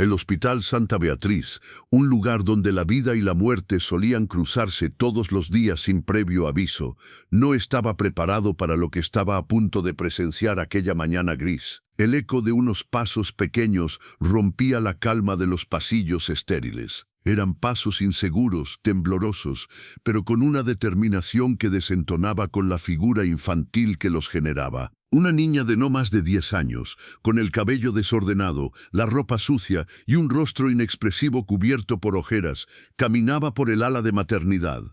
El Hospital Santa Beatriz, un lugar donde la vida y la muerte solían cruzarse todos los días sin previo aviso, no estaba preparado para lo que estaba a punto de presenciar aquella mañana gris. El eco de unos pasos pequeños rompía la calma de los pasillos estériles. Eran pasos inseguros, temblorosos, pero con una determinación que desentonaba con la figura infantil que los generaba. Una niña de no más de 10 años, con el cabello desordenado, la ropa sucia y un rostro inexpresivo cubierto por ojeras, caminaba por el ala de maternidad.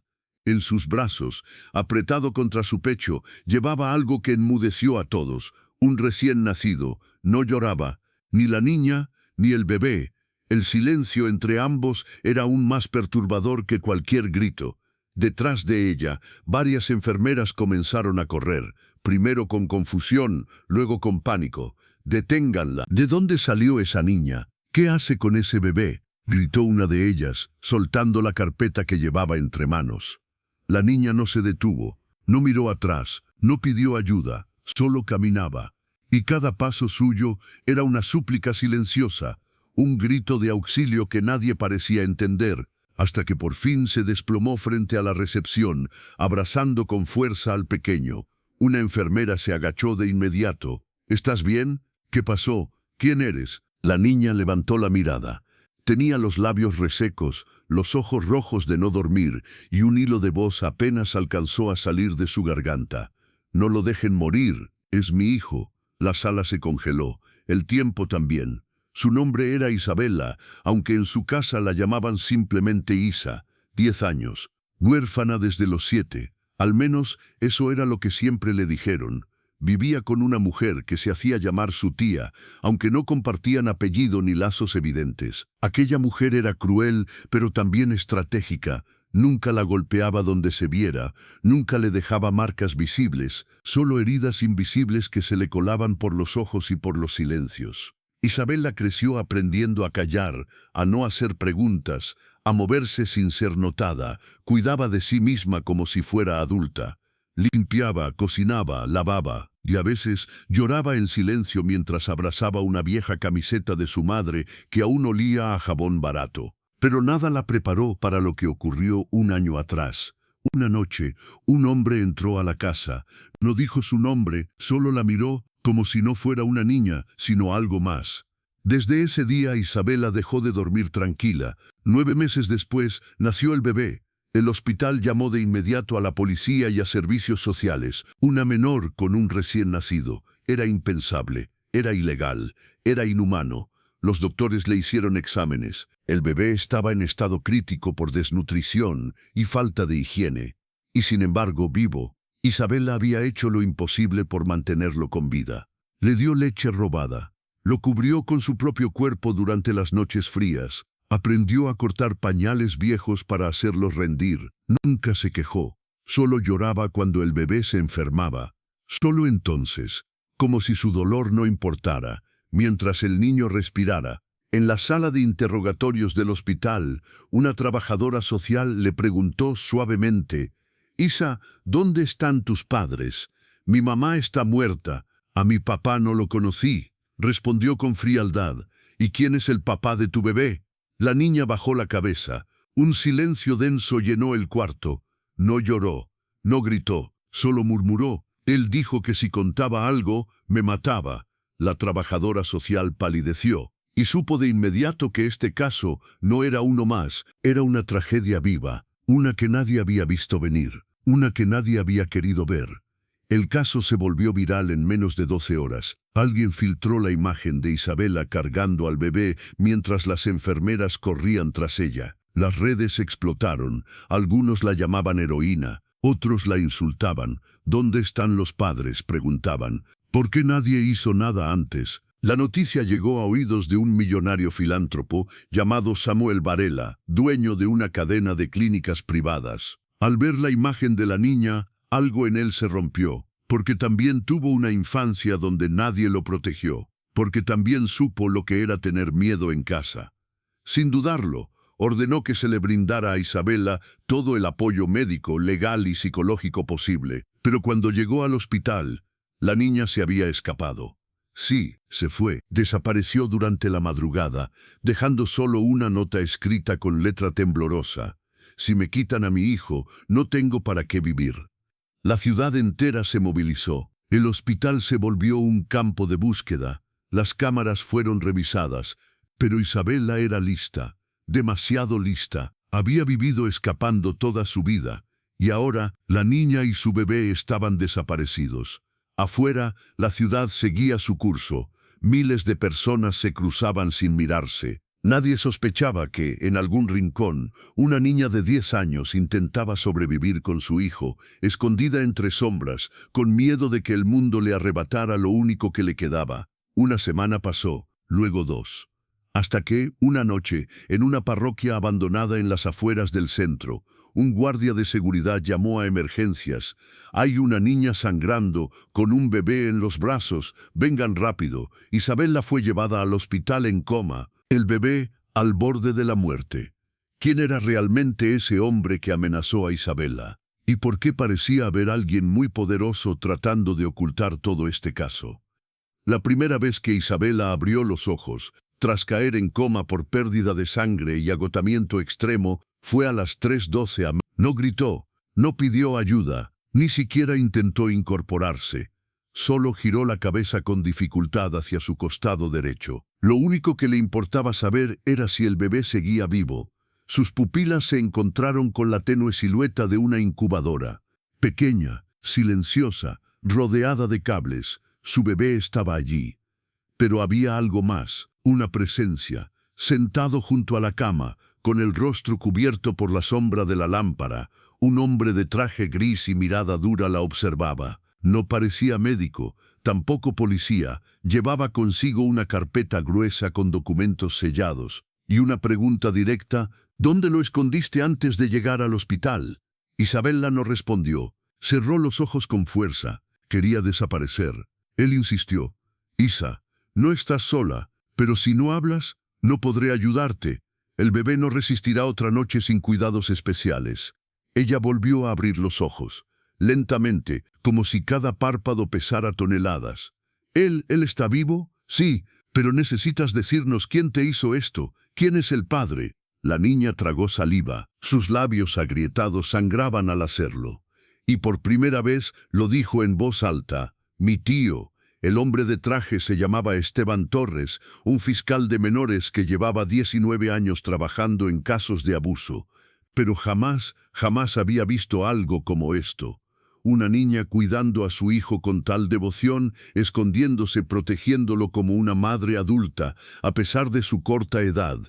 En sus brazos, apretado contra su pecho, llevaba algo que enmudeció a todos, un recién nacido. No lloraba, ni la niña ni el bebé. El silencio entre ambos era aún más perturbador que cualquier grito. Detrás de ella, varias enfermeras comenzaron a correr, primero con confusión, luego con pánico. «¡Deténganla! ¿De dónde salió esa niña? ¿Qué hace con ese bebé?», gritó una de ellas, soltando la carpeta que llevaba entre manos. La niña no se detuvo, no miró atrás, no pidió ayuda, solo caminaba. Y cada paso suyo era una súplica silenciosa, un grito de auxilio que nadie parecía entender, hasta que por fin se desplomó frente a la recepción, abrazando con fuerza al pequeño. Una enfermera se agachó de inmediato. «¿Estás bien? ¿Qué pasó? ¿Quién eres?». La niña levantó la mirada. Tenía los labios resecos, los ojos rojos de no dormir, y un hilo de voz apenas alcanzó a salir de su garganta. «No lo dejen morir, es mi hijo». La sala se congeló, el tiempo también. Su nombre era Isabela, aunque en su casa la llamaban simplemente Isa. 10 años, huérfana desde los 7. Al menos eso era lo que siempre le dijeron. Vivía con una mujer que se hacía llamar su tía, aunque no compartían apellido ni lazos evidentes. Aquella mujer era cruel, pero también estratégica. Nunca la golpeaba donde se viera, nunca le dejaba marcas visibles, solo heridas invisibles que se le colaban por los ojos y por los silencios. Isabela creció aprendiendo a callar, a no hacer preguntas, a moverse sin ser notada. Cuidaba de sí misma como si fuera adulta. Limpiaba, cocinaba, lavaba, y a veces lloraba en silencio mientras abrazaba una vieja camiseta de su madre que aún olía a jabón barato. Pero nada la preparó para lo que ocurrió un año atrás. Una noche, un hombre entró a la casa. No dijo su nombre, solo la miró como si no fuera una niña, sino algo más. Desde ese día Isabela dejó de dormir tranquila. 9 meses después nació el bebé. El hospital llamó de inmediato a la policía y a servicios sociales. Una menor con un recién nacido. Era impensable, era ilegal, era inhumano. Los doctores le hicieron exámenes. El bebé estaba en estado crítico por desnutrición y falta de higiene. Y sin embargo, vivo. Isabela había hecho lo imposible por mantenerlo con vida. Le dio leche robada. Lo cubrió con su propio cuerpo durante las noches frías. Aprendió a cortar pañales viejos para hacerlos rendir. Nunca se quejó. Solo lloraba cuando el bebé se enfermaba. Solo entonces, como si su dolor no importara, mientras el niño respirara. En la sala de interrogatorios del hospital, una trabajadora social le preguntó suavemente: «Isa, ¿dónde están tus padres? Mi mamá está muerta. A mi papá no lo conocí», respondió con frialdad. «¿Y quién es el papá de tu bebé?». La niña bajó la cabeza. Un silencio denso llenó el cuarto. No lloró, no gritó, solo murmuró: «Él dijo que si contaba algo, me mataba». La trabajadora social palideció y supo de inmediato que este caso no era uno más, era una tragedia viva, una que nadie había visto venir, una que nadie había querido ver. El caso se volvió viral en menos de 12 horas. Alguien filtró la imagen de Isabela cargando al bebé mientras las enfermeras corrían tras ella. Las redes explotaron, algunos la llamaban heroína, otros la insultaban. «¿Dónde están los padres?», preguntaban. «¿Por qué nadie hizo nada antes?». La noticia llegó a oídos de un millonario filántropo llamado Samuel Varela, dueño de una cadena de clínicas privadas. Al ver la imagen de la niña, algo en él se rompió, porque también tuvo una infancia donde nadie lo protegió, porque también supo lo que era tener miedo en casa. Sin dudarlo, ordenó que se le brindara a Isabela todo el apoyo médico, legal y psicológico posible, pero cuando llegó al hospital, la niña se había escapado. Sí, se fue. Desapareció durante la madrugada, dejando solo una nota escrita con letra temblorosa. Si me quitan a mi hijo, no tengo para qué vivir. La ciudad entera se movilizó. El hospital se volvió un campo de búsqueda. Las cámaras fueron revisadas, pero Isabela era lista, demasiado lista. Había vivido escapando toda su vida, y ahora la niña y su bebé estaban desaparecidos. Afuera, la ciudad seguía su curso. Miles de personas se cruzaban sin mirarse. Nadie sospechaba que, en algún rincón, una niña de 10 años intentaba sobrevivir con su hijo, escondida entre sombras, con miedo de que el mundo le arrebatara lo único que le quedaba. Una semana pasó, luego 2. Hasta que, una noche, en una parroquia abandonada en las afueras del centro, un guardia de seguridad llamó a emergencias. Hay una niña sangrando, con un bebé en los brazos. Vengan rápido. Isabela fue llevada al hospital en coma. El bebé al borde de la muerte. ¿Quién era realmente ese hombre que amenazó a Isabela? ¿Y por qué parecía haber alguien muy poderoso tratando de ocultar todo este caso? La primera vez que Isabela abrió los ojos, tras caer en coma por pérdida de sangre y agotamiento extremo, fue a las 3:12 am. No gritó, no pidió ayuda, ni siquiera intentó incorporarse. Solo giró la cabeza con dificultad hacia su costado derecho. Lo único que le importaba saber era si el bebé seguía vivo. Sus pupilas se encontraron con la tenue silueta de una incubadora. Pequeña, silenciosa, rodeada de cables, su bebé estaba allí. Pero había algo más, una presencia, sentado junto a la cama, con el rostro cubierto por la sombra de la lámpara. Un hombre de traje gris y mirada dura la observaba. No parecía médico, tampoco policía. Llevaba consigo una carpeta gruesa con documentos sellados y una pregunta directa: ¿dónde lo escondiste antes de llegar al hospital? Isabela no respondió. Cerró los ojos con fuerza. Quería desaparecer. Él insistió. Isa, no estás sola, pero si no hablas, no podré ayudarte. El bebé no resistirá otra noche sin cuidados especiales. Ella volvió a abrir los ojos, lentamente, como si cada párpado pesara toneladas. ¿Él está vivo? Sí, pero necesitas decirnos quién te hizo esto, quién es el padre. La niña tragó saliva, sus labios agrietados sangraban al hacerlo. Y por primera vez lo dijo en voz alta: mi tío. El hombre de traje se llamaba Esteban Torres, un fiscal de menores que llevaba 19 años trabajando en casos de abuso. Pero jamás había visto algo como esto. Una niña cuidando a su hijo con tal devoción, escondiéndose, protegiéndolo como una madre adulta, a pesar de su corta edad.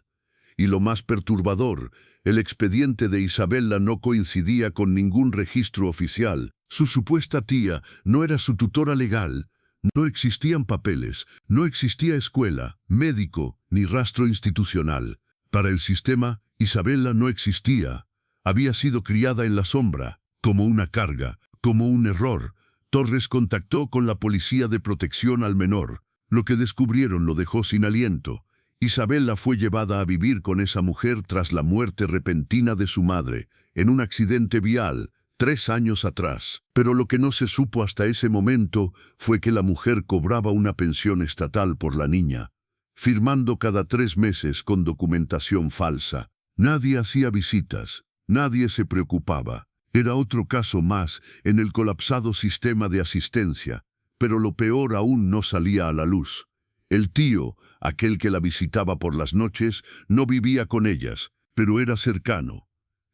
Y lo más perturbador, el expediente de Isabela no coincidía con ningún registro oficial. Su supuesta tía no era su tutora legal. No existían papeles, no existía escuela, médico, ni rastro institucional. Para el sistema, Isabela no existía. Había sido criada en la sombra, como una carga, como un error. Torres contactó con la policía de protección al menor. Lo que descubrieron lo dejó sin aliento. Isabela fue llevada a vivir con esa mujer tras la muerte repentina de su madre, en un accidente vial, 3 años atrás. Pero lo que no se supo hasta ese momento fue que la mujer cobraba una pensión estatal por la niña, firmando cada 3 meses con documentación falsa. Nadie hacía visitas, nadie se preocupaba. Era otro caso más en el colapsado sistema de asistencia, pero lo peor aún no salía a la luz. El tío, aquel que la visitaba por las noches, no vivía con ellas, pero era cercano,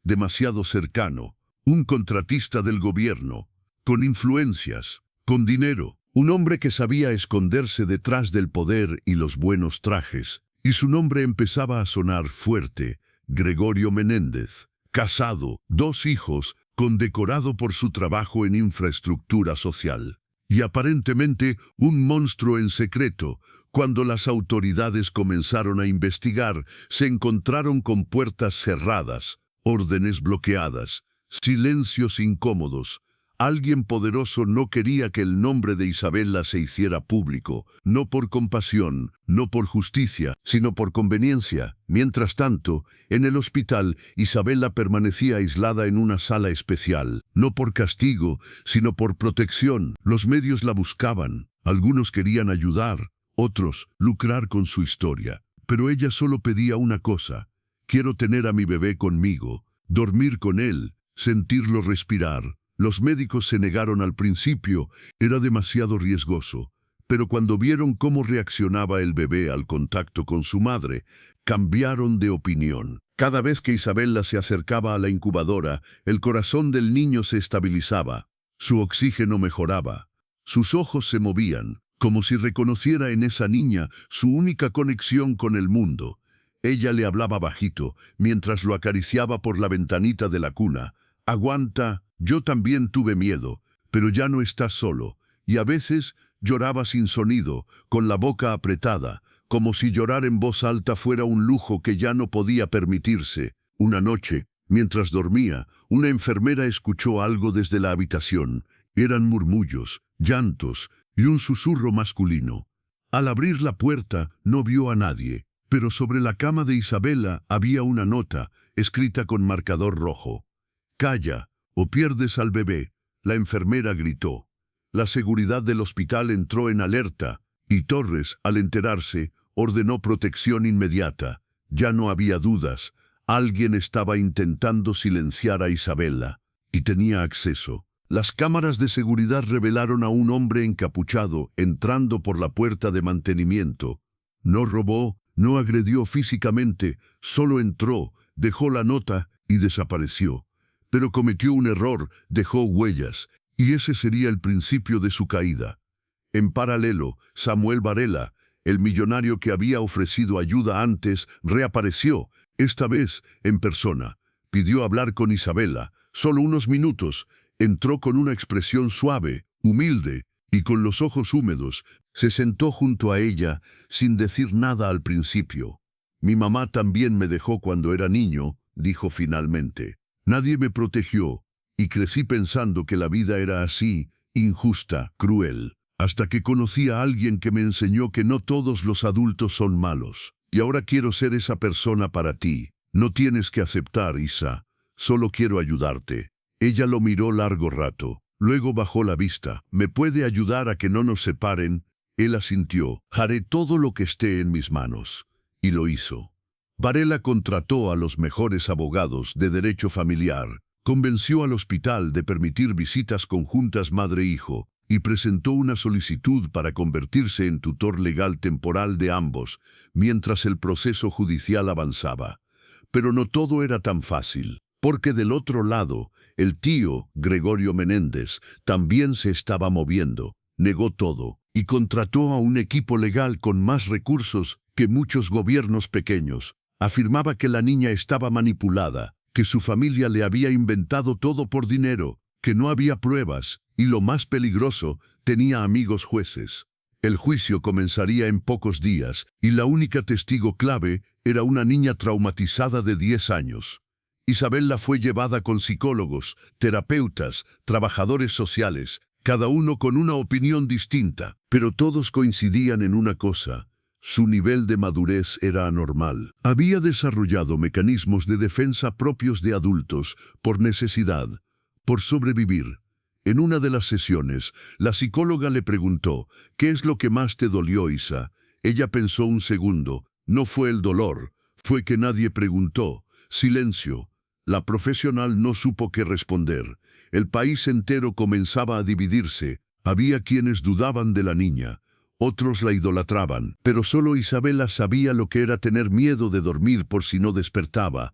demasiado cercano. Un contratista del gobierno, con influencias, con dinero, un hombre que sabía esconderse detrás del poder y los buenos trajes, y su nombre empezaba a sonar fuerte: Gregorio Menéndez, casado, 2 hijos, condecorado por su trabajo en infraestructura social. Y aparentemente un monstruo en secreto. Cuando las autoridades comenzaron a investigar, se encontraron con puertas cerradas, órdenes bloqueadas, silencios incómodos. Alguien poderoso no quería que el nombre de Isabela se hiciera público, no por compasión, no por justicia, sino por conveniencia. Mientras tanto, en el hospital, Isabela permanecía aislada en una sala especial, no por castigo, sino por protección. Los medios la buscaban, Algunos querían ayudar, otros lucrar con su historia. Pero ella solo pedía una cosa: quiero tener a mi bebé conmigo, dormir con él, sentirlo respirar. Los médicos se negaron al principio, era demasiado riesgoso. Pero cuando vieron cómo reaccionaba el bebé al contacto con su madre, cambiaron de opinión. Cada vez que Isabella se acercaba a la incubadora, el corazón del niño se estabilizaba, su oxígeno mejoraba, sus ojos se movían, como si reconociera en esa niña su única conexión con el mundo. Ella le hablaba bajito, mientras lo acariciaba por la ventanita de la cuna. Aguanta, yo también tuve miedo, pero ya no estás solo. Y a veces lloraba sin sonido, con la boca apretada, como si llorar en voz alta fuera un lujo que ya no podía permitirse. Una noche, mientras dormía, una enfermera escuchó algo desde la habitación. Eran murmullos, llantos y un susurro masculino. Al abrir la puerta, no vio a nadie, pero sobre la cama de Isabella había una nota, escrita con marcador rojo. «Calla, o pierdes al bebé», la enfermera gritó. La seguridad del hospital entró en alerta, y Torres, al enterarse, ordenó protección inmediata. Ya no había dudas. Alguien estaba intentando silenciar a Isabella, y tenía acceso. Las cámaras de seguridad revelaron a un hombre encapuchado entrando por la puerta de mantenimiento. No robó, no agredió físicamente, solo entró, dejó la nota y desapareció. Pero cometió un error, dejó huellas, y ese sería el principio de su caída. En paralelo, Samuel Varela, el millonario que había ofrecido ayuda antes, reapareció, esta vez en persona. Pidió hablar con Isabella, solo unos minutos. Entró con una expresión suave, humilde, y con los ojos húmedos. Se sentó junto a ella, sin decir nada al principio. «Mi mamá también me dejó cuando era niño», dijo finalmente. «Nadie me protegió, y crecí pensando que la vida era así, injusta, cruel, hasta que conocí a alguien que me enseñó que no todos los adultos son malos. Y ahora quiero ser esa persona para ti. No tienes que aceptar, Isa. Solo quiero ayudarte». Ella lo miró largo rato. Luego bajó la vista. «¿Me puede ayudar a que no nos separen?». Él asintió. «Haré todo lo que esté en mis manos». Y lo hizo. Varela contrató a los mejores abogados de derecho familiar, convenció al hospital de permitir visitas conjuntas madre-hijo y presentó una solicitud para convertirse en tutor legal temporal de ambos, mientras el proceso judicial avanzaba. Pero no todo era tan fácil, porque del otro lado, el tío, Gregorio Menéndez, también se estaba moviendo. Negó todo y contrató a un equipo legal con más recursos que muchos gobiernos pequeños. Afirmaba que la niña estaba manipulada, que su familia le había inventado todo por dinero, que no había pruebas, y lo más peligroso, tenía amigos jueces. El juicio comenzaría en pocos días, y la única testigo clave era una niña traumatizada de 10 años. Isabella fue llevada con psicólogos, terapeutas, trabajadores sociales, cada uno con una opinión distinta, pero todos coincidían en una cosa: su nivel de madurez era anormal. Había desarrollado mecanismos de defensa propios de adultos, por necesidad, por sobrevivir. En una de las sesiones, la psicóloga le preguntó: «¿Qué es lo que más te dolió, Isa?». Ella pensó un segundo. No fue el dolor, fue que nadie preguntó. Silencio. La profesional no supo qué responder. El país entero comenzaba a dividirse. Había quienes dudaban de la niña. Otros la idolatraban, pero solo Isabella sabía lo que era tener miedo de dormir por si no despertaba.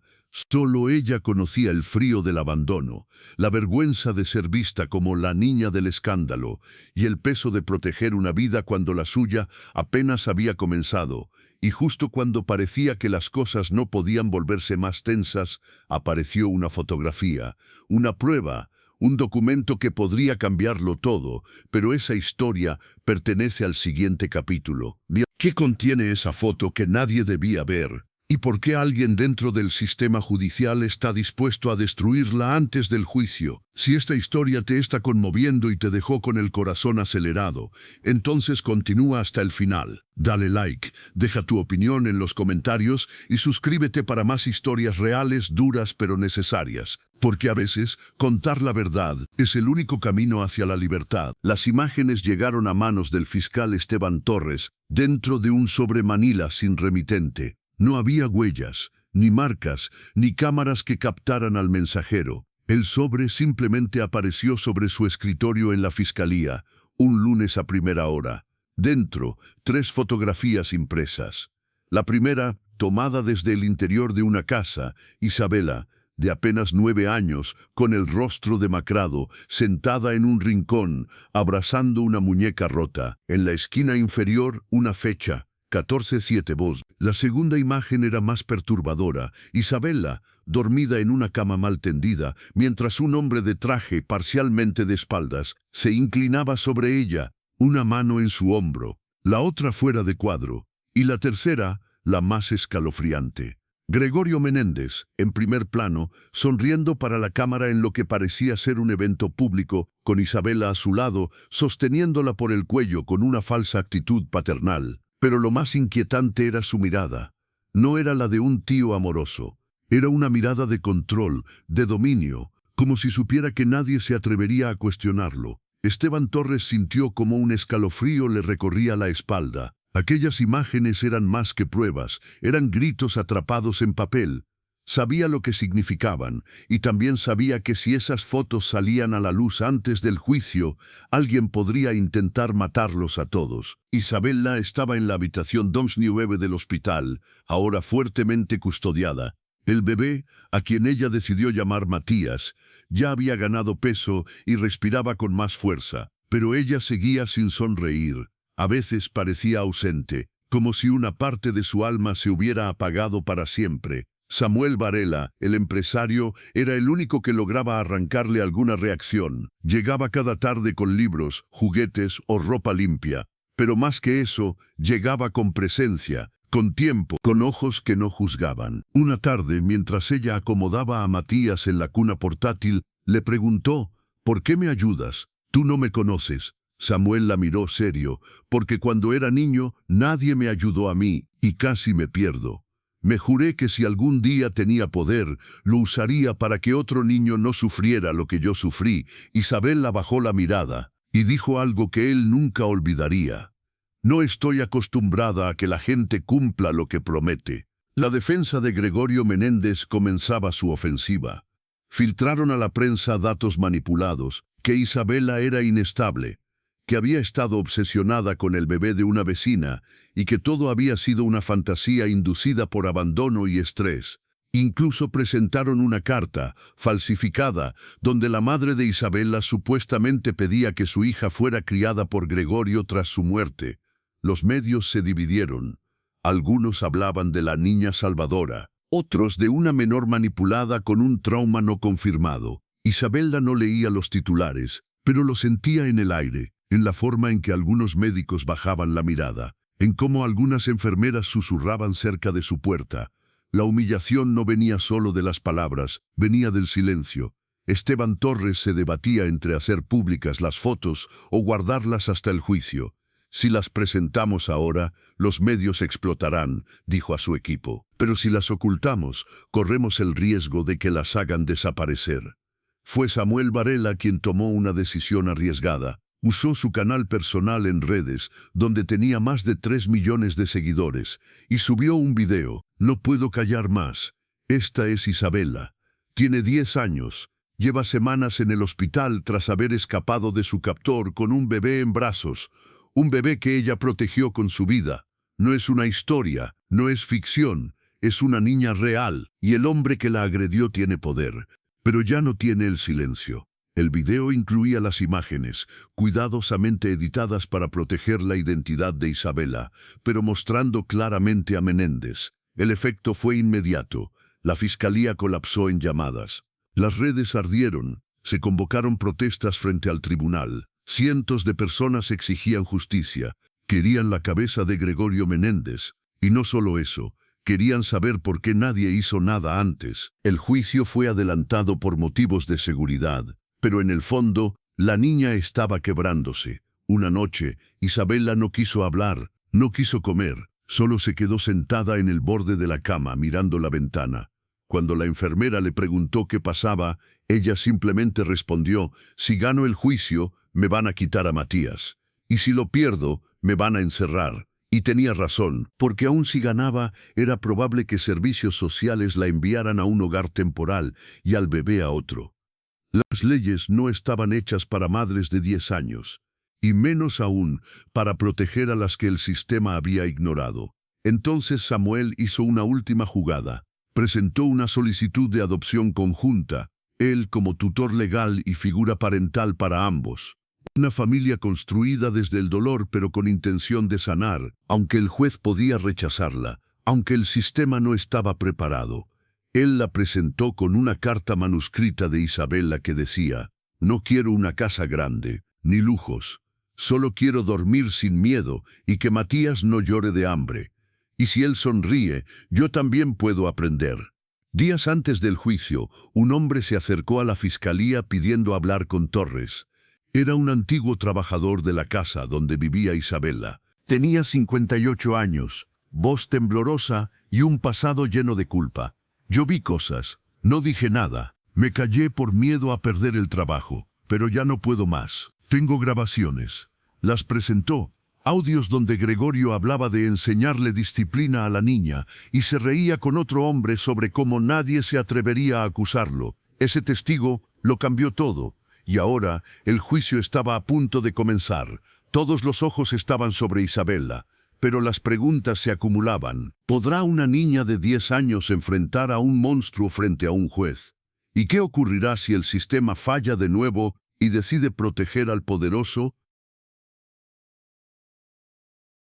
Solo ella conocía el frío del abandono, la vergüenza de ser vista como la niña del escándalo y el peso de proteger una vida cuando la suya apenas había comenzado. Y justo cuando parecía que las cosas no podían volverse más tensas, apareció una fotografía, una prueba, un documento que podría cambiarlo todo, pero esa historia pertenece al siguiente capítulo. ¿Qué contiene esa foto que nadie debía ver? ¿Y por qué alguien dentro del sistema judicial está dispuesto a destruirla antes del juicio? Si esta historia te está conmoviendo y te dejó con el corazón acelerado, entonces continúa hasta el final. Dale like, deja tu opinión en los comentarios y suscríbete para más historias reales, duras pero necesarias. Porque a veces, contar la verdad es el único camino hacia la libertad. Las imágenes llegaron a manos del fiscal Esteban Torres, dentro de un sobre Manila sin remitente. No había huellas, ni marcas, ni cámaras que captaran al mensajero. El sobre simplemente apareció sobre su escritorio en la fiscalía, un lunes a primera hora. Dentro, 3 fotografías impresas. La primera, tomada desde el interior de una casa, Isabela, de apenas 9 años, con el rostro demacrado, sentada en un rincón, abrazando una muñeca rota. En la esquina inferior, una fecha. 14/7. La segunda imagen era más perturbadora. Isabela, dormida en una cama mal tendida, mientras un hombre de traje, parcialmente de espaldas, se inclinaba sobre ella, una mano en su hombro, la otra fuera de cuadro. Y la tercera, la más escalofriante. Gregorio Menéndez, en primer plano, sonriendo para la cámara en lo que parecía ser un evento público, con Isabela a su lado, sosteniéndola por el cuello con una falsa actitud paternal. Pero lo más inquietante era su mirada. No era la de un tío amoroso. Era una mirada de control, de dominio, como si supiera que nadie se atrevería a cuestionarlo. Esteban Torres sintió como un escalofrío le recorría la espalda. Aquellas imágenes eran más que pruebas, eran gritos atrapados en papel. Sabía lo que significaban, y también sabía que si esas fotos salían a la luz antes del juicio, alguien podría intentar matarlos a todos. Isabela estaba en la habitación 2/9 del hospital, ahora fuertemente custodiada. El bebé, a quien ella decidió llamar Matías, ya había ganado peso y respiraba con más fuerza, pero ella seguía sin sonreír. A veces parecía ausente, como si una parte de su alma se hubiera apagado para siempre. Samuel Varela, el empresario, era el único que lograba arrancarle alguna reacción. Llegaba cada tarde con libros, juguetes o ropa limpia. Pero más que eso, llegaba con presencia, con tiempo, con ojos que no juzgaban. Una tarde, mientras ella acomodaba a Matías en la cuna portátil, le preguntó, ¿por qué me ayudas? Tú no me conoces. Samuel la miró serio, porque cuando era niño nadie me ayudó a mí, y casi me pierdo. Me juré que si algún día tenía poder, lo usaría para que otro niño no sufriera lo que yo sufrí. Isabela bajó la mirada y dijo algo que él nunca olvidaría. No estoy acostumbrada a que la gente cumpla lo que promete. La defensa de Gregorio Menéndez comenzaba su ofensiva. Filtraron a la prensa datos manipulados, que Isabela era inestable, que había estado obsesionada con el bebé de una vecina y que todo había sido una fantasía inducida por abandono y estrés. Incluso presentaron una carta, falsificada, donde la madre de Isabela supuestamente pedía que su hija fuera criada por Gregorio tras su muerte. Los medios se dividieron. Algunos hablaban de la niña salvadora, otros de una menor manipulada con un trauma no confirmado. Isabela no leía los titulares, pero lo sentía en el aire, en la forma en que algunos médicos bajaban la mirada, en cómo algunas enfermeras susurraban cerca de su puerta. La humillación no venía solo de las palabras, venía del silencio. Esteban Torres se debatía entre hacer públicas las fotos o guardarlas hasta el juicio. Si las presentamos ahora, los medios explotarán, dijo a su equipo. Pero si las ocultamos, corremos el riesgo de que las hagan desaparecer. Fue Samuel Varela quien tomó una decisión arriesgada. Usó su canal personal en redes, donde tenía más de 3 millones de seguidores, y subió un video. No puedo callar más. Esta es Isabela. Tiene 10 años. Lleva semanas en el hospital tras haber escapado de su captor con un bebé en brazos. Un bebé que ella protegió con su vida. No es una historia, no es ficción, es una niña real, y el hombre que la agredió tiene poder, pero ya no tiene el silencio. El video incluía las imágenes, cuidadosamente editadas para proteger la identidad de Isabela, pero mostrando claramente a Menéndez. El efecto fue inmediato. La fiscalía colapsó en llamadas. Las redes ardieron. Se convocaron protestas frente al tribunal. Cientos de personas exigían justicia. Querían la cabeza de Gregorio Menéndez. Y no solo eso, Querían saber por qué nadie hizo nada antes. El juicio fue adelantado por motivos de seguridad, pero en el fondo, la niña estaba quebrándose. Una noche, Isabella no quiso hablar, no quiso comer, solo se quedó sentada en el borde de la cama mirando la ventana. Cuando la enfermera le preguntó qué pasaba, ella simplemente respondió: si gano el juicio, me van a quitar a Matías. Y si lo pierdo, me van a encerrar. Y tenía razón, porque aun si ganaba, era probable que servicios sociales la enviaran a un hogar temporal y al bebé a otro. Las leyes no estaban hechas para madres de 10 años, y menos aún para proteger a las que el sistema había ignorado. Entonces Samuel hizo una última jugada. Presentó una solicitud de adopción conjunta, él como tutor legal y figura parental para ambos. Una familia construida desde el dolor pero con intención de sanar, aunque el juez podía rechazarla, aunque el sistema no estaba preparado. Él la presentó con una carta manuscrita de Isabella que decía: no quiero una casa grande, ni lujos. Solo quiero dormir sin miedo y que Matías no llore de hambre. Y si él sonríe, yo también puedo aprender. Días antes del juicio, un hombre se acercó a la fiscalía pidiendo hablar con Torres. Era un antiguo trabajador de la casa donde vivía Isabella. Tenía 58 años, voz temblorosa y un pasado lleno de culpa. Yo vi cosas, no dije nada. Me callé por miedo a perder el trabajo, pero ya no puedo más. Tengo grabaciones. Las presentó. Audios donde Gregorio hablaba de enseñarle disciplina a la niña y se reía con otro hombre sobre cómo nadie se atrevería a acusarlo. Ese testigo lo cambió todo. Y ahora el juicio estaba a punto de comenzar. Todos los ojos estaban sobre Isabella, pero las preguntas se acumulaban. ¿Podrá una niña de 10 años enfrentar a un monstruo frente a un juez? ¿Y qué ocurrirá si el sistema falla de nuevo y decide proteger al poderoso?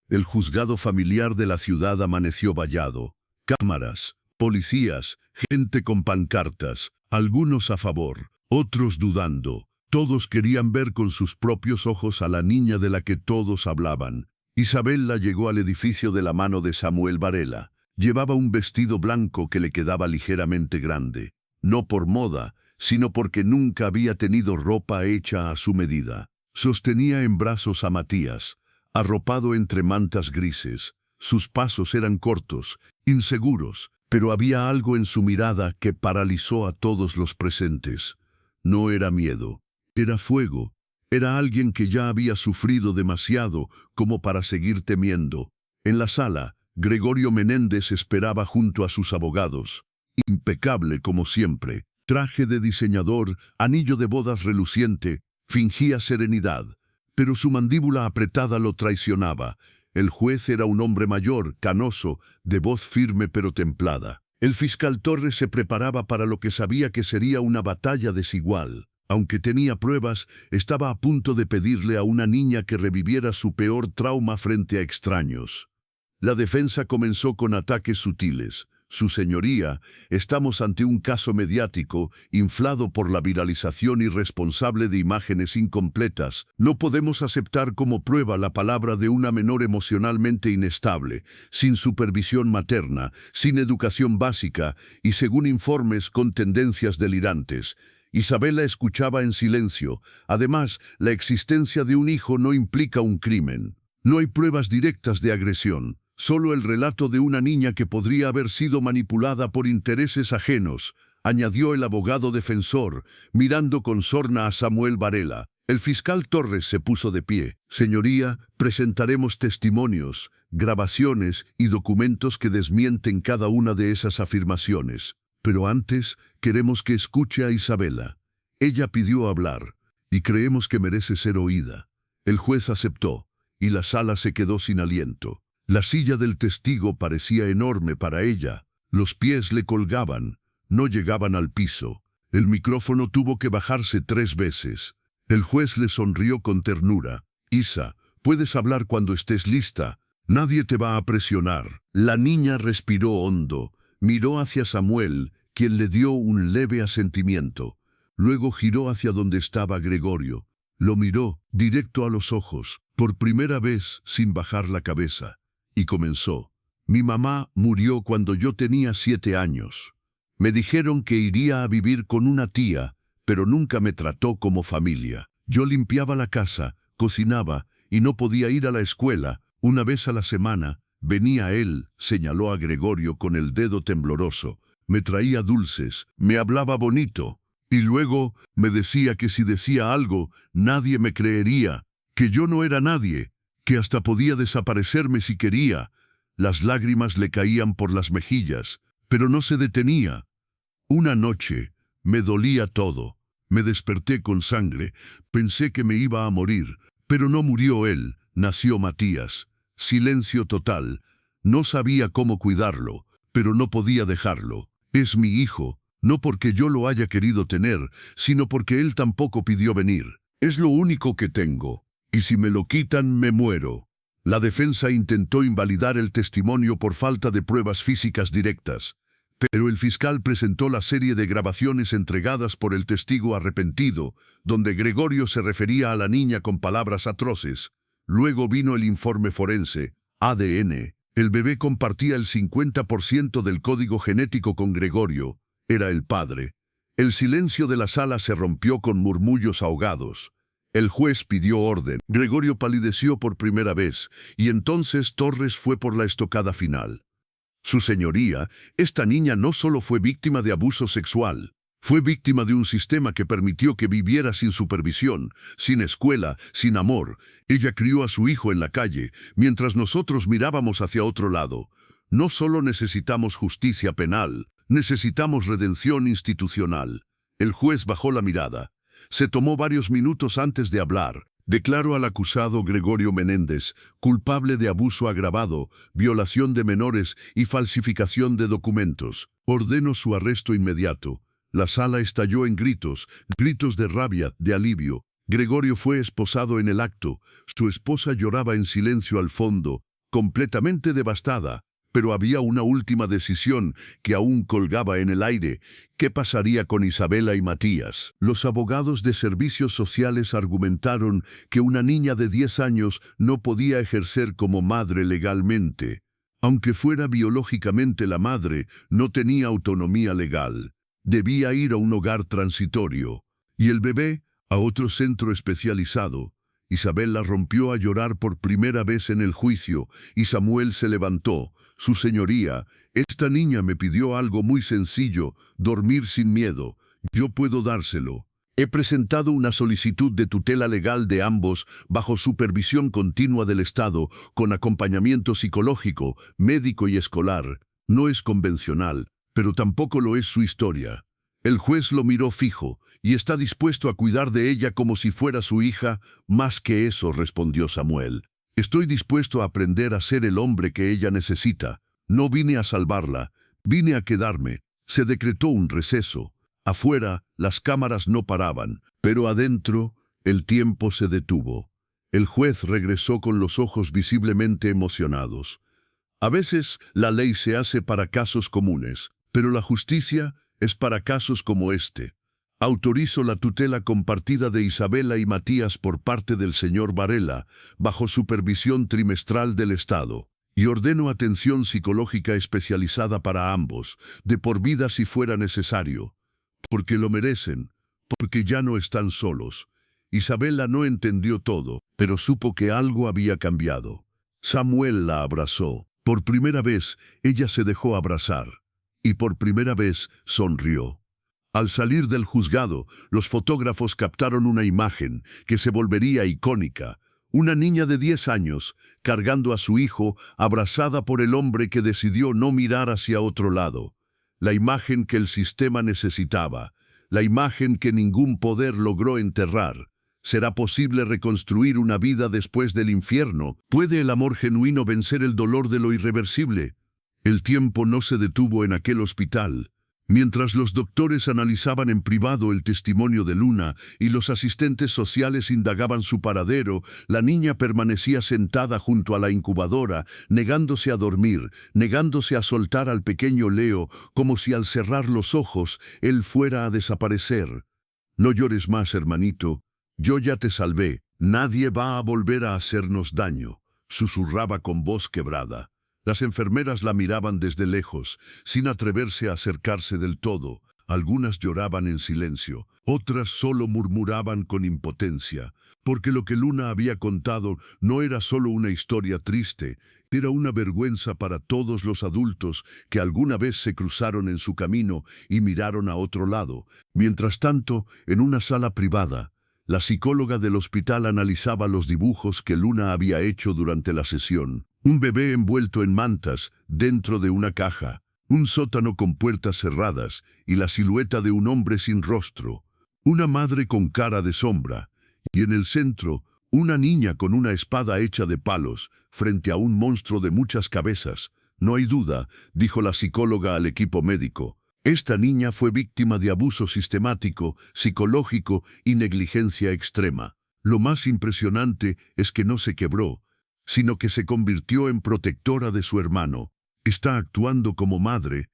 El juzgado familiar de la ciudad amaneció vallado. Cámaras, policías, gente con pancartas, algunos a favor, otros dudando. Todos querían ver con sus propios ojos a la niña de la que todos hablaban. Isabella llegó al edificio de la mano de Samuel Varela. Llevaba un vestido blanco que le quedaba ligeramente grande. No por moda, sino porque nunca había tenido ropa hecha a su medida. Sostenía en brazos a Matías, arropado entre mantas grises. Sus pasos eran cortos, inseguros, pero había algo en su mirada que paralizó a todos los presentes. No era miedo, era fuego. Era alguien que ya había sufrido demasiado como para seguir temiendo. En la sala, Gregorio Menéndez esperaba junto a sus abogados. Impecable como siempre, traje de diseñador, anillo de bodas reluciente, fingía serenidad. Pero su mandíbula apretada lo traicionaba. El juez era un hombre mayor, canoso, de voz firme pero templada. El fiscal Torres se preparaba para lo que sabía que sería una batalla desigual. Aunque tenía pruebas, estaba a punto de pedirle a una niña que reviviera su peor trauma frente a extraños. La defensa comenzó con ataques sutiles. Su señoría, estamos ante un caso mediático, inflado por la viralización irresponsable de imágenes incompletas. No podemos aceptar como prueba la palabra de una menor emocionalmente inestable, sin supervisión materna, sin educación básica y según informes con tendencias delirantes. Isabella escuchaba en silencio. Además, la existencia de un hijo no implica un crimen. No hay pruebas directas de agresión. Solo el relato de una niña que podría haber sido manipulada por intereses ajenos, añadió el abogado defensor, mirando con sorna a Samuel Varela. El fiscal Torres se puso de pie. Señoría, presentaremos testimonios, grabaciones y documentos que desmienten cada una de esas afirmaciones. Pero antes, queremos que escuche a Isabella. Ella pidió hablar, y creemos que merece ser oída. El juez aceptó, y la sala se quedó sin aliento. La silla del testigo parecía enorme para ella. Los pies le colgaban, no llegaban al piso. El micrófono tuvo que bajarse 3 veces. El juez le sonrió con ternura. Isa, puedes hablar cuando estés lista. Nadie te va a presionar. La niña respiró hondo. Miró hacia Samuel, quien le dio un leve asentimiento. Luego giró hacia donde estaba Gregorio. Lo miró, directo a los ojos, por primera vez sin bajar la cabeza. Y comenzó. Mi mamá murió cuando yo tenía 7 años. Me dijeron que iría a vivir con una tía, pero nunca me trató como familia. Yo limpiaba la casa, cocinaba y no podía ir a la escuela. Una vez a la semana, venía él, señaló a Gregorio con el dedo tembloroso. Me traía dulces, me hablaba bonito. Y luego me decía que si decía algo, nadie me creería, que yo no era nadie, que hasta podía desaparecerme si quería. Las lágrimas le caían por las mejillas, pero no se detenía. Una noche me dolía todo. Me desperté con sangre, pensé que me iba a morir, pero no murió él, nació Matías. Silencio total. No sabía cómo cuidarlo, pero no podía dejarlo. Es mi hijo, no porque yo lo haya querido tener, sino porque él tampoco pidió venir. Es lo único que tengo, y si me lo quitan me muero. La defensa intentó invalidar el testimonio por falta de pruebas físicas directas, pero el fiscal presentó la serie de grabaciones entregadas por el testigo arrepentido, donde Gregorio se refería a la niña con palabras atroces. Luego vino el informe forense, ADN. El bebé compartía el 50% del código genético con Gregorio. Era el padre. El silencio de la sala se rompió con murmullos ahogados. El juez pidió orden. Gregorio palideció por primera vez, y entonces Torres fue por la estocada final. Su señoría, esta niña no solo fue víctima de abuso sexual, fue víctima de un sistema que permitió que viviera sin supervisión, sin escuela, sin amor. Ella crió a su hijo en la calle, mientras nosotros mirábamos hacia otro lado. No solo necesitamos justicia penal, necesitamos redención institucional. El juez bajó la mirada. Se tomó varios minutos antes de hablar. Declaró al acusado Gregorio Menéndez culpable de abuso agravado, violación de menores y falsificación de documentos. Ordenó su arresto inmediato. La sala estalló en gritos, gritos de rabia, de alivio. Gregorio fue esposado en el acto. Su esposa lloraba en silencio al fondo, completamente devastada. Pero había una última decisión que aún colgaba en el aire. ¿Qué pasaría con Isabela y Matías? Los abogados de servicios sociales argumentaron que una niña de 10 años no podía ejercer como madre legalmente. Aunque fuera biológicamente la madre, no tenía autonomía legal. Debía ir a un hogar transitorio. Y el bebé, a otro centro especializado. Isabela rompió a llorar por primera vez en el juicio, y Samuel se levantó. Su señoría, esta niña me pidió algo muy sencillo, dormir sin miedo. Yo puedo dárselo. He presentado una solicitud de tutela legal de ambos bajo supervisión continua del Estado, con acompañamiento psicológico, médico y escolar. No es convencional, pero tampoco lo es su historia. El juez lo miró fijo, y está dispuesto a cuidar de ella como si fuera su hija. Más que eso, respondió Samuel. Estoy dispuesto a aprender a ser el hombre que ella necesita. No vine a salvarla, vine a quedarme. Se decretó un receso. Afuera, las cámaras no paraban, pero adentro, el tiempo se detuvo. El juez regresó con los ojos visiblemente emocionados. A veces, la ley se hace para casos comunes, pero la justicia es para casos como este. Autorizo la tutela compartida de Isabela y Matías por parte del señor Varela, bajo supervisión trimestral del Estado, y ordeno atención psicológica especializada para ambos, de por vida si fuera necesario, porque lo merecen, porque ya no están solos. Isabela no entendió todo, pero supo que algo había cambiado. Samuel la abrazó. Por primera vez, ella se dejó abrazar, y por primera vez sonrió. Al salir del juzgado, los fotógrafos captaron una imagen que se volvería icónica. Una niña de 10 años, cargando a su hijo, abrazada por el hombre que decidió no mirar hacia otro lado. La imagen que el sistema necesitaba, la imagen que ningún poder logró enterrar. ¿Será posible reconstruir una vida después del infierno? ¿Puede el amor genuino vencer el dolor de lo irreversible? El tiempo no se detuvo en aquel hospital. Mientras los doctores analizaban en privado el testimonio de Luna y los asistentes sociales indagaban su paradero, la niña permanecía sentada junto a la incubadora, negándose a dormir, negándose a soltar al pequeño Leo, como si al cerrar los ojos él fuera a desaparecer. No llores más, hermanito. Yo ya te salvé. Nadie va a volver a hacernos daño, susurraba con voz quebrada. Las enfermeras la miraban desde lejos, sin atreverse a acercarse del todo. Algunas lloraban en silencio, otras solo murmuraban con impotencia, porque lo que Luna había contado no era solo una historia triste, era una vergüenza para todos los adultos que alguna vez se cruzaron en su camino y miraron a otro lado. Mientras tanto, en una sala privada, la psicóloga del hospital analizaba los dibujos que Luna había hecho durante la sesión. Un bebé envuelto en mantas dentro de una caja, un sótano con puertas cerradas y la silueta de un hombre sin rostro, una madre con cara de sombra, y en el centro, una niña con una espada hecha de palos frente a un monstruo de muchas cabezas. No hay duda, dijo la psicóloga al equipo médico. Esta niña fue víctima de abuso sistemático, psicológico y negligencia extrema. Lo más impresionante es que no se quebró, sino que se convirtió en protectora de su hermano. Está actuando como madre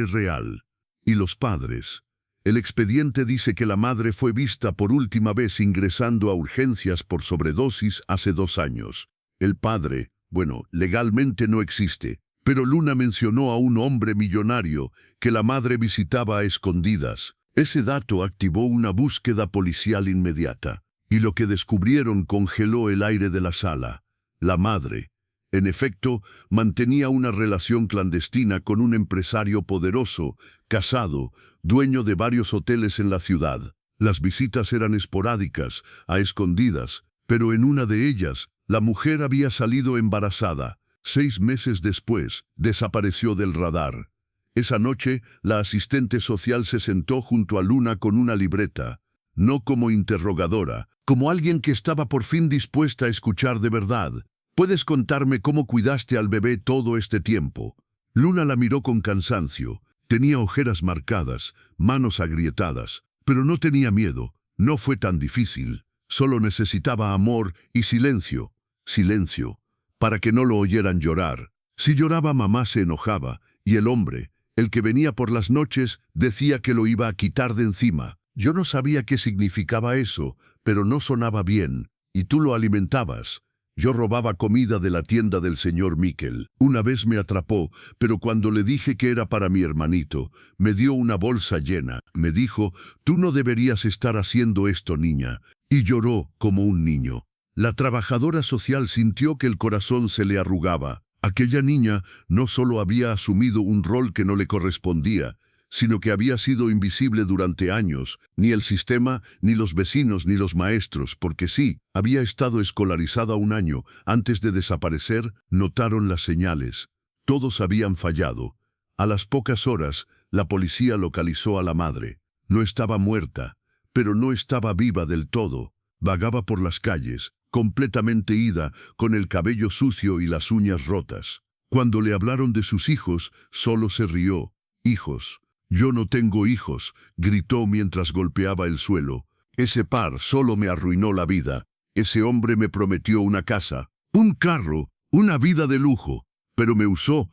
real. ¿Y los padres? El expediente dice que la madre fue vista por última vez ingresando a urgencias por sobredosis hace 2 años. El padre, bueno, legalmente no existe, pero Luna mencionó a un hombre millonario que la madre visitaba a escondidas. Ese dato activó una búsqueda policial inmediata, y lo que descubrieron congeló el aire de la sala. La madre, en efecto, mantenía una relación clandestina con un empresario poderoso, casado, dueño de varios hoteles en la ciudad. Las visitas eran esporádicas, a escondidas, pero en una de ellas, la mujer había salido embarazada. 6 meses después, desapareció del radar. Esa noche, la asistente social se sentó junto a Luna con una libreta, no como interrogadora, como alguien que estaba por fin dispuesta a escuchar de verdad. ¿Puedes contarme cómo cuidaste al bebé todo este tiempo? Luna la miró con cansancio. Tenía ojeras marcadas, manos agrietadas, pero no tenía miedo. No fue tan difícil. Solo necesitaba amor y silencio. Silencio, para que no lo oyeran llorar. Si lloraba, mamá se enojaba, y el hombre, el que venía por las noches, decía que lo iba a quitar de encima. Yo no sabía qué significaba eso, pero no sonaba bien, y tú lo alimentabas. Yo robaba comida de la tienda del señor Miquel. Una vez me atrapó, pero cuando le dije que era para mi hermanito, me dio una bolsa llena. Me dijo, tú no deberías estar haciendo esto, niña. Y lloró como un niño. La trabajadora social sintió que el corazón se le arrugaba. Aquella niña no solo había asumido un rol que no le correspondía, sino que había sido invisible durante años. Ni el sistema, ni los vecinos, ni los maestros, porque sí, había estado escolarizada 1 año. Antes de desaparecer, notaron las señales. Todos habían fallado. A las pocas horas, la policía localizó a la madre. No estaba muerta, pero no estaba viva del todo. Vagaba por las calles, completamente ida, con el cabello sucio y las uñas rotas. Cuando le hablaron de sus hijos, solo se rió. «Hijos. Yo no tengo hijos», gritó mientras golpeaba el suelo. «Ese par solo me arruinó la vida. Ese hombre me prometió una casa, un carro, una vida de lujo, pero me usó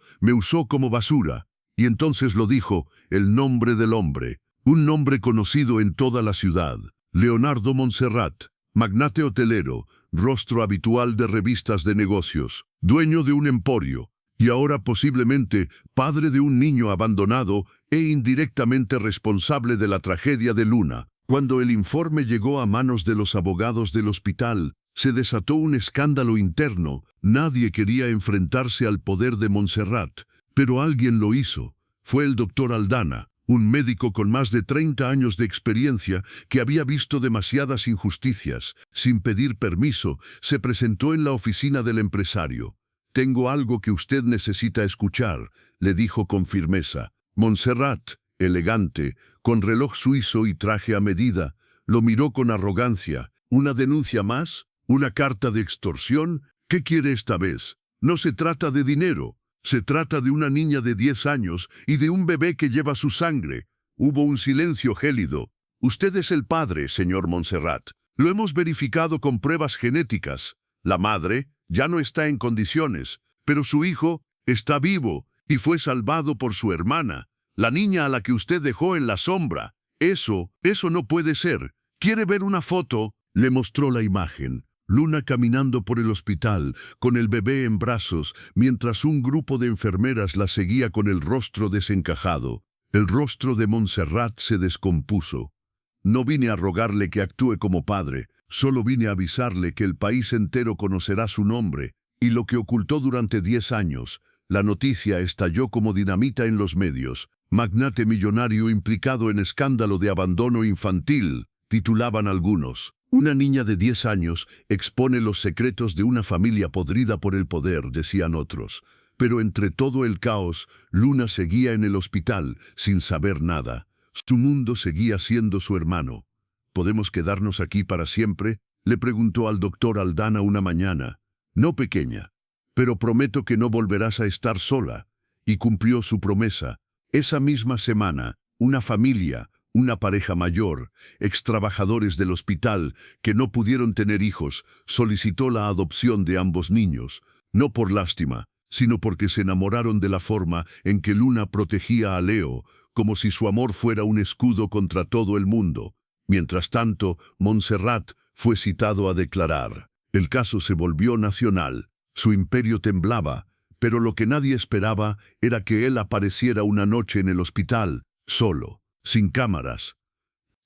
como basura». Y entonces lo dijo, el nombre del hombre, un nombre conocido en toda la ciudad. Leonardo Montserrat, magnate hotelero, rostro habitual de revistas de negocios, dueño de un emporio, y ahora posiblemente padre de un niño abandonado e indirectamente responsable de la tragedia de Luna. Cuando el informe llegó a manos de los abogados del hospital, se desató un escándalo interno. Nadie quería enfrentarse al poder de Montserrat, pero alguien lo hizo. Fue el doctor Aldana, un médico con más de 30 años de experiencia que había visto demasiadas injusticias. Sin pedir permiso, se presentó en la oficina del empresario. «Tengo algo que usted necesita escuchar», le dijo con firmeza. Montserrat, elegante, con reloj suizo y traje a medida, lo miró con arrogancia. «¿Una denuncia más? ¿Una carta de extorsión? ¿Qué quiere esta vez? No se trata de dinero. Se trata de una niña de 10 años y de un bebé que lleva su sangre». Hubo un silencio gélido. «Usted es el padre, señor Montserrat. Lo hemos verificado con pruebas genéticas. La madre ya no está en condiciones, pero su hijo está vivo y fue salvado por su hermana, la niña a la que usted dejó en la sombra. Eso no puede ser. ¿Quiere ver una foto?». Le mostró la imagen. Luna caminando por el hospital, con el bebé en brazos, mientras un grupo de enfermeras la seguía con el rostro desencajado. El rostro de Montserrat se descompuso. No vine a rogarle que actúe como padre, solo vine a avisarle que el país entero conocerá su nombre, y lo que ocultó durante 10 años. La noticia estalló como dinamita en los medios. Magnate millonario implicado en escándalo de abandono infantil, titulaban algunos. Una niña de 10 años expone los secretos de una familia podrida por el poder, decían otros. Pero entre todo el caos, Luna seguía en el hospital, sin saber nada. Su mundo seguía siendo su hermano. ¿Podemos quedarnos aquí para siempre?, le preguntó al doctor Aldana una mañana. No, pequeña, pero prometo que no volverás a estar sola. Y cumplió su promesa. Esa misma semana, una familia, una pareja mayor, extrabajadores del hospital, que no pudieron tener hijos, solicitó la adopción de ambos niños, no por lástima, sino porque se enamoraron de la forma en que Luna protegía a Leo, como si su amor fuera un escudo contra todo el mundo. Mientras tanto, Montserrat fue citado a declarar. El caso se volvió nacional. Su imperio temblaba, pero lo que nadie esperaba era que él apareciera una noche en el hospital, solo, sin cámaras,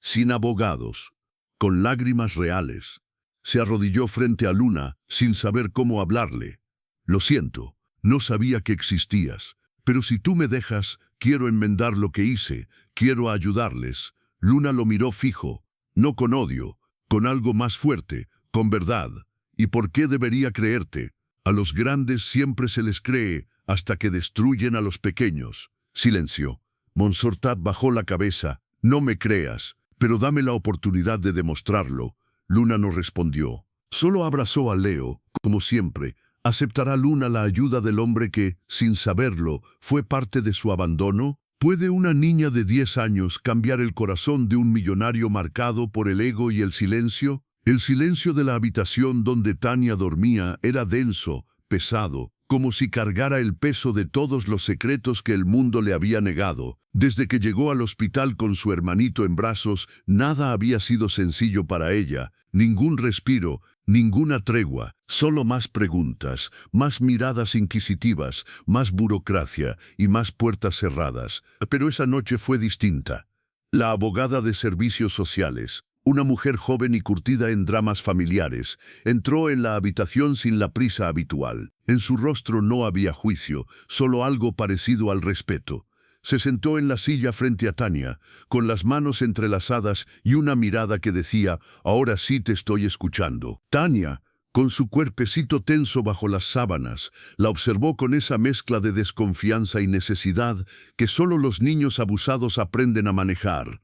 sin abogados, con lágrimas reales. Se arrodilló frente a Luna, sin saber cómo hablarle. Lo siento, no sabía que existías, pero si tú me dejas, quiero enmendar lo que hice, quiero ayudarles. Luna lo miró fijo, no con odio, con algo más fuerte, con verdad. ¿Y por qué debería creerte? A los grandes siempre se les cree, hasta que destruyen a los pequeños. Silencio. Montserrat bajó la cabeza. No me creas, pero dame la oportunidad de demostrarlo. Luna no respondió. Solo abrazó a Leo, como siempre. ¿Aceptará Luna la ayuda del hombre que, sin saberlo, fue parte de su abandono? ¿Puede una niña de 10 años cambiar el corazón de un millonario marcado por el ego y el silencio? El silencio de la habitación donde Tania dormía era denso, pesado, como si cargara el peso de todos los secretos que el mundo le había negado. Desde que llegó al hospital con su hermanito en brazos, nada había sido sencillo para ella, ningún respiro, ninguna tregua, solo más preguntas, más miradas inquisitivas, más burocracia y más puertas cerradas. Pero esa noche fue distinta. La abogada de servicios sociales, una mujer joven y curtida en dramas familiares, entró en la habitación sin la prisa habitual. En su rostro no había juicio, solo algo parecido al respeto. Se sentó en la silla frente a Tania, con las manos entrelazadas y una mirada que decía, «Ahora sí te estoy escuchando». Tania, con su cuerpecito tenso bajo las sábanas, la observó con esa mezcla de desconfianza y necesidad que solo los niños abusados aprenden a manejar.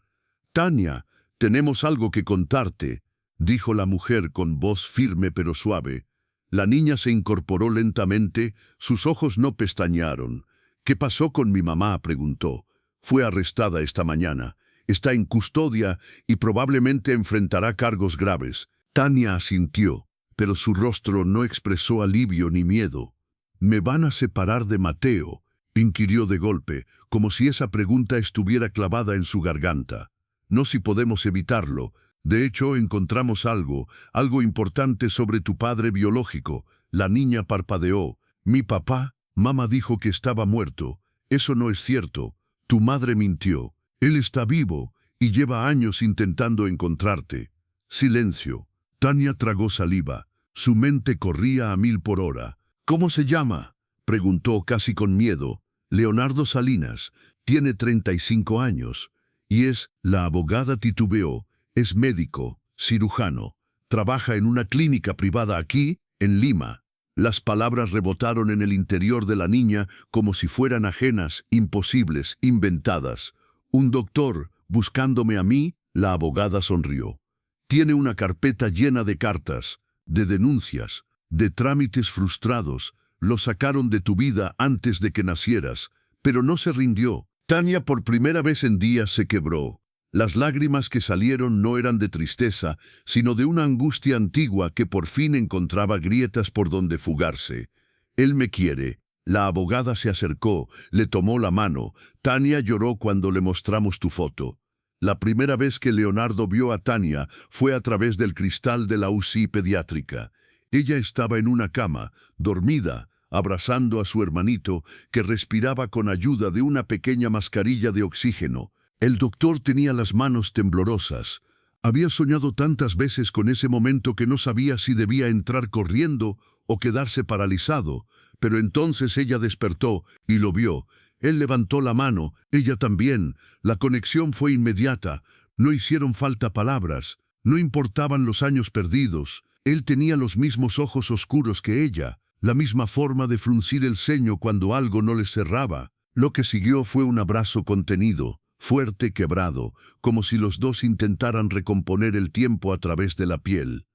«Tania, tenemos algo que contarte», dijo la mujer con voz firme pero suave. La niña se incorporó lentamente, sus ojos no pestañearon. «¿Qué pasó con mi mamá?», preguntó. «Fue arrestada esta mañana. Está en custodia y probablemente enfrentará cargos graves». Tania asintió, pero su rostro no expresó alivio ni miedo. «¿Me van a separar de Mateo?», inquirió de golpe, como si esa pregunta estuviera clavada en su garganta. «No, si podemos evitarlo. De hecho, encontramos algo importante sobre tu padre biológico». La niña parpadeó. «¿Mi papá? Mamá dijo que estaba muerto. Eso no es cierto. Tu madre mintió. Él está vivo y lleva años intentando encontrarte». Silencio. Tania tragó saliva. Su mente corría a 1000 por hora. «¿Cómo se llama?», preguntó casi con miedo. «Leonardo Salinas. Tiene 35 años. Y la abogada titubeó, es médico, cirujano. Trabaja en una clínica privada aquí, en Lima». Las palabras rebotaron en el interior de la niña como si fueran ajenas, imposibles, inventadas. «¿Un doctor buscándome a mí?», la abogada sonrió. «Tiene una carpeta llena de cartas, de denuncias, de trámites frustrados. Lo sacaron de tu vida antes de que nacieras, pero no se rindió». Tania por primera vez en días se quebró. Las lágrimas que salieron no eran de tristeza, sino de una angustia antigua que por fin encontraba grietas por donde fugarse. «Él me quiere». La abogada se acercó, le tomó la mano. «Tania lloró cuando le mostramos tu foto». La primera vez que Leonardo vio a Tania fue a través del cristal de la UCI pediátrica. Ella estaba en una cama, dormida, abrazando a su hermanito, que respiraba con ayuda de una pequeña mascarilla de oxígeno. El doctor tenía las manos temblorosas. Había soñado tantas veces con ese momento que no sabía si debía entrar corriendo o quedarse paralizado, pero entonces ella despertó y lo vio. Él levantó la mano, ella también. La conexión fue inmediata. No hicieron falta palabras. No importaban los años perdidos. Él tenía los mismos ojos oscuros que ella, la misma forma de fruncir el ceño cuando algo no le cerraba. Lo que siguió fue un abrazo contenido, fuerte, quebrado, como si los dos intentaran recomponer el tiempo a través de la piel.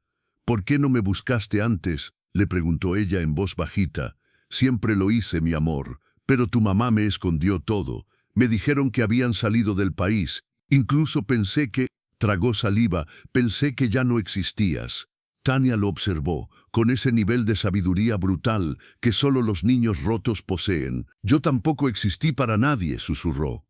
«¿Por qué no me buscaste antes?», le preguntó ella en voz bajita. «Siempre lo hice, mi amor, pero tu mamá me escondió todo. Me dijeron que habían salido del país. Incluso pensé que...» Tragó saliva. «Pensé que ya no existías». Tania lo observó, con ese nivel de sabiduría brutal que solo los niños rotos poseen. «Yo tampoco existí para nadie», susurró.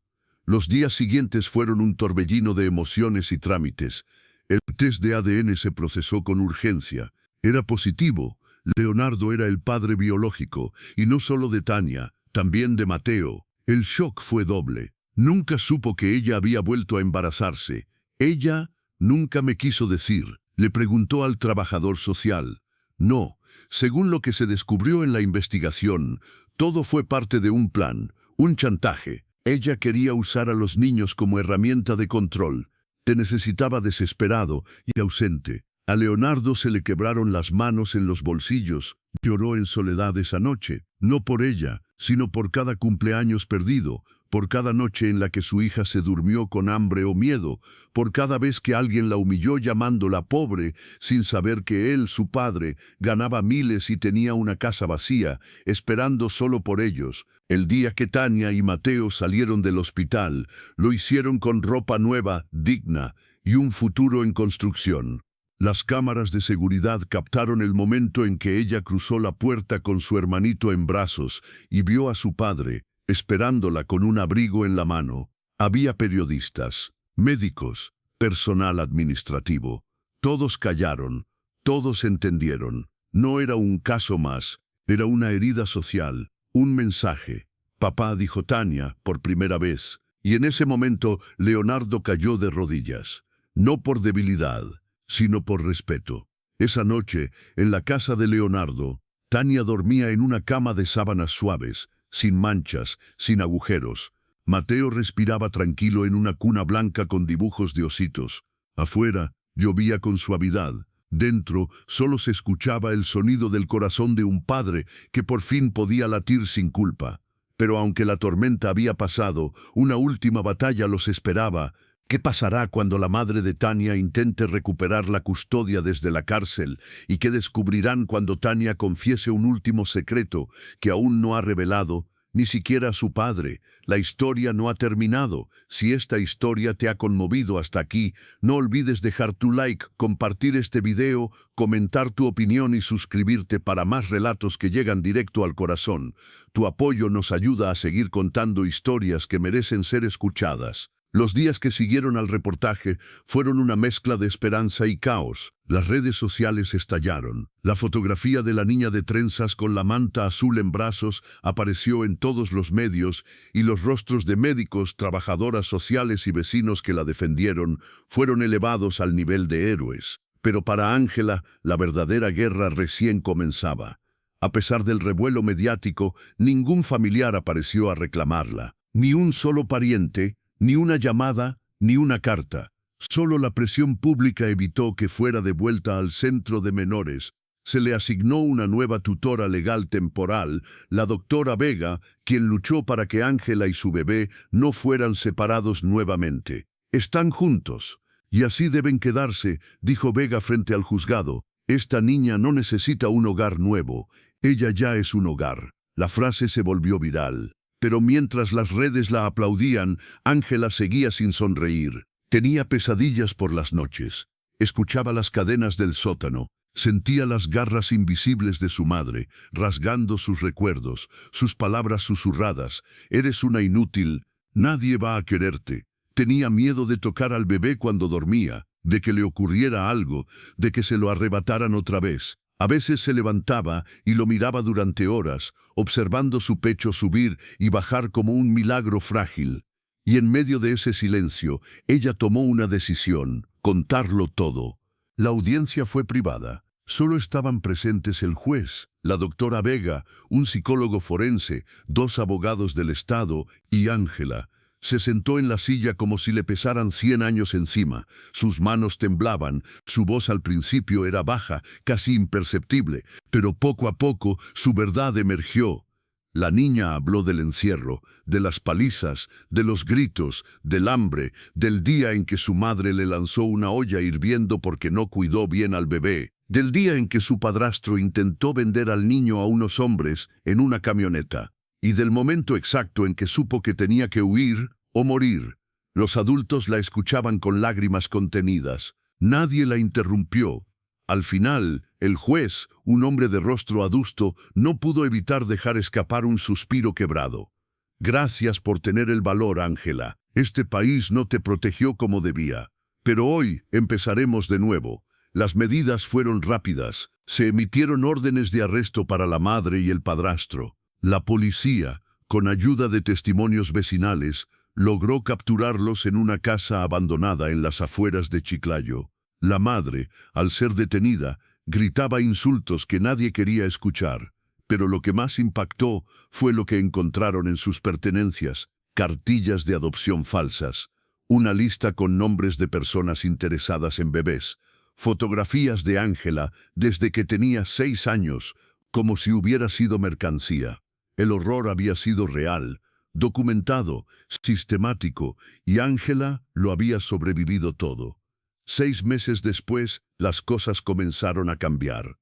Los días siguientes fueron un torbellino de emociones y trámites. El test de ADN se procesó con urgencia. Era positivo. Leonardo era el padre biológico, y no solo de Tania, también de Mateo. El shock fue doble. Nunca supo que ella había vuelto a embarazarse. «Ella nunca me quiso decir», le preguntó al trabajador social. No, según lo que se descubrió en la investigación, todo fue parte de un plan, un chantaje. Ella quería usar a los niños como herramienta de control. Te necesitaba desesperado y ausente. A Leonardo se le quebraron las manos en los bolsillos. Lloró en soledad esa noche, no por ella, sino por cada cumpleaños perdido, por cada noche en la que su hija se durmió con hambre o miedo, por cada vez que alguien la humilló llamándola pobre, sin saber que él, su padre, ganaba miles y tenía una casa vacía, esperando solo por ellos. El día que Tania y Mateo salieron del hospital, lo hicieron con ropa nueva, digna, y un futuro en construcción. Las cámaras de seguridad captaron el momento en que ella cruzó la puerta con su hermanito en brazos y vio a su padre, esperándola con un abrigo en la mano. Había periodistas, médicos, personal administrativo. Todos callaron, todos entendieron. No era un caso más, era una herida social, un mensaje. «Papá», dijo Tania por primera vez, y en ese momento Leonardo cayó de rodillas. No por debilidad, sino por respeto. Esa noche, en la casa de Leonardo, Tania dormía en una cama de sábanas suaves, sin manchas, sin agujeros. Mateo respiraba tranquilo en una cuna blanca con dibujos de ositos. Afuera, llovía con suavidad. Dentro, solo se escuchaba el sonido del corazón de un padre que por fin podía latir sin culpa. Pero aunque la tormenta había pasado, una última batalla los esperaba. ¿Qué pasará cuando la madre de Tania intente recuperar la custodia desde la cárcel? ¿Y qué descubrirán cuando Tania confiese un último secreto que aún no ha revelado, ni siquiera a su padre? La historia no ha terminado. Si esta historia te ha conmovido hasta aquí, no olvides dejar tu like, compartir este video, comentar tu opinión y suscribirte para más relatos que llegan directo al corazón. Tu apoyo nos ayuda a seguir contando historias que merecen ser escuchadas. Los días que siguieron al reportaje fueron una mezcla de esperanza y caos. Las redes sociales estallaron. La fotografía de la niña de trenzas con la manta azul en brazos apareció en todos los medios y los rostros de médicos, trabajadoras sociales y vecinos que la defendieron fueron elevados al nivel de héroes. Pero para Ángela, la verdadera guerra recién comenzaba. A pesar del revuelo mediático, ningún familiar apareció a reclamarla. Ni un solo pariente, ni una llamada, ni una carta. Solo la presión pública evitó que fuera devuelta al centro de menores. Se le asignó una nueva tutora legal temporal, la doctora Vega, quien luchó para que Ángela y su bebé no fueran separados nuevamente. «Están juntos, y así deben quedarse», dijo Vega frente al juzgado. «Esta niña no necesita un hogar nuevo, ella ya es un hogar». La frase se volvió viral. Pero mientras las redes la aplaudían, Ángela seguía sin sonreír. Tenía pesadillas por las noches. Escuchaba las cadenas del sótano. Sentía las garras invisibles de su madre, rasgando sus recuerdos, sus palabras susurradas. «Eres una inútil. Nadie va a quererte. Tenía miedo de tocar al bebé cuando dormía, de que le ocurriera algo, de que se lo arrebataran otra vez. A veces se levantaba y lo miraba durante horas, observando su pecho subir y bajar como un milagro frágil. Y en medio de ese silencio, ella tomó una decisión: contarlo todo. La audiencia fue privada. Solo estaban presentes el juez, la doctora Vega, un psicólogo forense, 2 abogados del Estado y Ángela. Se sentó en la silla como si le pesaran 100 años encima. Sus manos temblaban, su voz al principio era baja, casi imperceptible, pero poco a poco su verdad emergió. La niña habló del encierro, de las palizas, de los gritos, del hambre, del día en que su madre le lanzó una olla hirviendo porque no cuidó bien al bebé, del día en que su padrastro intentó vender al niño a unos hombres en una camioneta, y del momento exacto en que supo que tenía que huir o morir. Los adultos la escuchaban con lágrimas contenidas. Nadie la interrumpió. Al final, el juez, un hombre de rostro adusto, no pudo evitar dejar escapar un suspiro quebrado. Gracias por tener el valor, Ángela. Este país no te protegió como debía. Pero hoy empezaremos de nuevo. Las medidas fueron rápidas. Se emitieron órdenes de arresto para la madre y el padrastro. La policía, con ayuda de testimonios vecinales, logró capturarlos en una casa abandonada en las afueras de Chiclayo. La madre, al ser detenida, gritaba insultos que nadie quería escuchar, pero lo que más impactó fue lo que encontraron en sus pertenencias: cartillas de adopción falsas, una lista con nombres de personas interesadas en bebés, fotografías de Ángela desde que tenía 6 años, como si hubiera sido mercancía. El horror había sido real, documentado, sistemático, y Ángela lo había sobrevivido todo. 6 meses después, las cosas comenzaron a cambiar.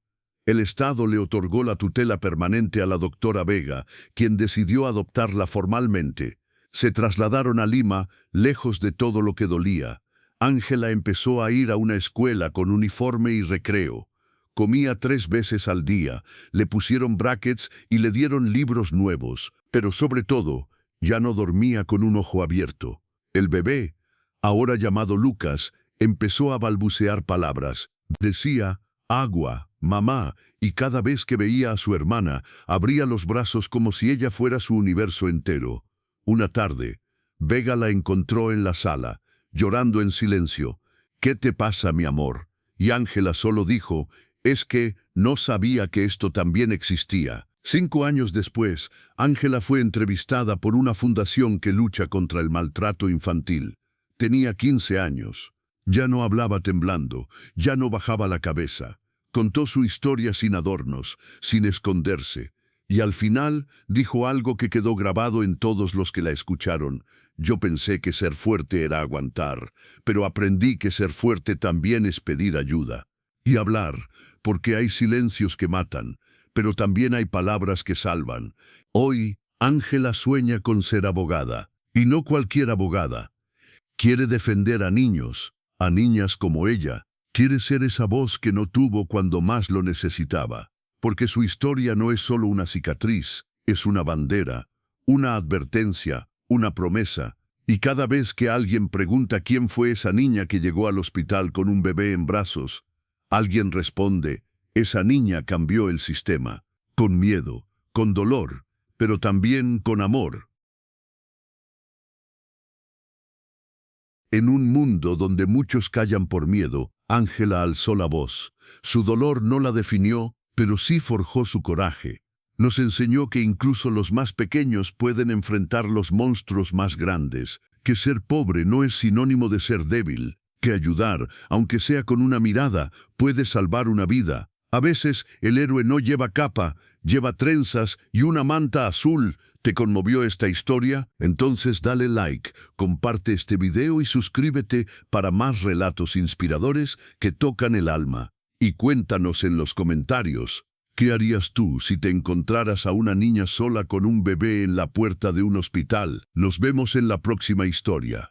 El Estado le otorgó la tutela permanente a la doctora Vega, quien decidió adoptarla formalmente. Se trasladaron a Lima, lejos de todo lo que dolía. Ángela empezó a ir a una escuela con uniforme y recreo. Comía 3 veces al día, le pusieron brackets y le dieron libros nuevos, pero sobre todo, ya no dormía con un ojo abierto. El bebé, ahora llamado Lucas, empezó a balbucear palabras. Decía agua, mamá, y cada vez que veía a su hermana, abría los brazos como si ella fuera su universo entero. Una tarde, Vega la encontró en la sala, llorando en silencio. «¿Qué te pasa, mi amor?» Y Ángela solo dijo: «Es que no sabía que esto también existía». 5 años después, Ángela fue entrevistada por una fundación que lucha contra el maltrato infantil. Tenía 15 años. Ya no hablaba temblando, ya no bajaba la cabeza. Contó su historia sin adornos, sin esconderse. Y al final dijo algo que quedó grabado en todos los que la escucharon. «Yo pensé que ser fuerte era aguantar, pero aprendí que ser fuerte también es pedir ayuda. Y hablar, porque hay silencios que matan, pero también hay palabras que salvan». Hoy, Ángela sueña con ser abogada, y no cualquier abogada. Quiere defender a niños, a niñas como ella. Quiere ser esa voz que no tuvo cuando más lo necesitaba. Porque su historia no es solo una cicatriz, es una bandera, una advertencia, una promesa. Y cada vez que alguien pregunta quién fue esa niña que llegó al hospital con un bebé en brazos, alguien responde: esa niña cambió el sistema, con miedo, con dolor, pero también con amor. En un mundo donde muchos callan por miedo, Ángela alzó la voz. Su dolor no la definió, pero sí forjó su coraje. Nos enseñó que incluso los más pequeños pueden enfrentar los monstruos más grandes, que ser pobre no es sinónimo de ser débil, que ayudar, aunque sea con una mirada, puede salvar una vida. A veces el héroe no lleva capa, lleva trenzas y una manta azul. ¿Te conmovió esta historia? Entonces dale like, comparte este video y suscríbete para más relatos inspiradores que tocan el alma. Y cuéntanos en los comentarios, ¿qué harías tú si te encontraras a una niña sola con un bebé en la puerta de un hospital? Nos vemos en la próxima historia.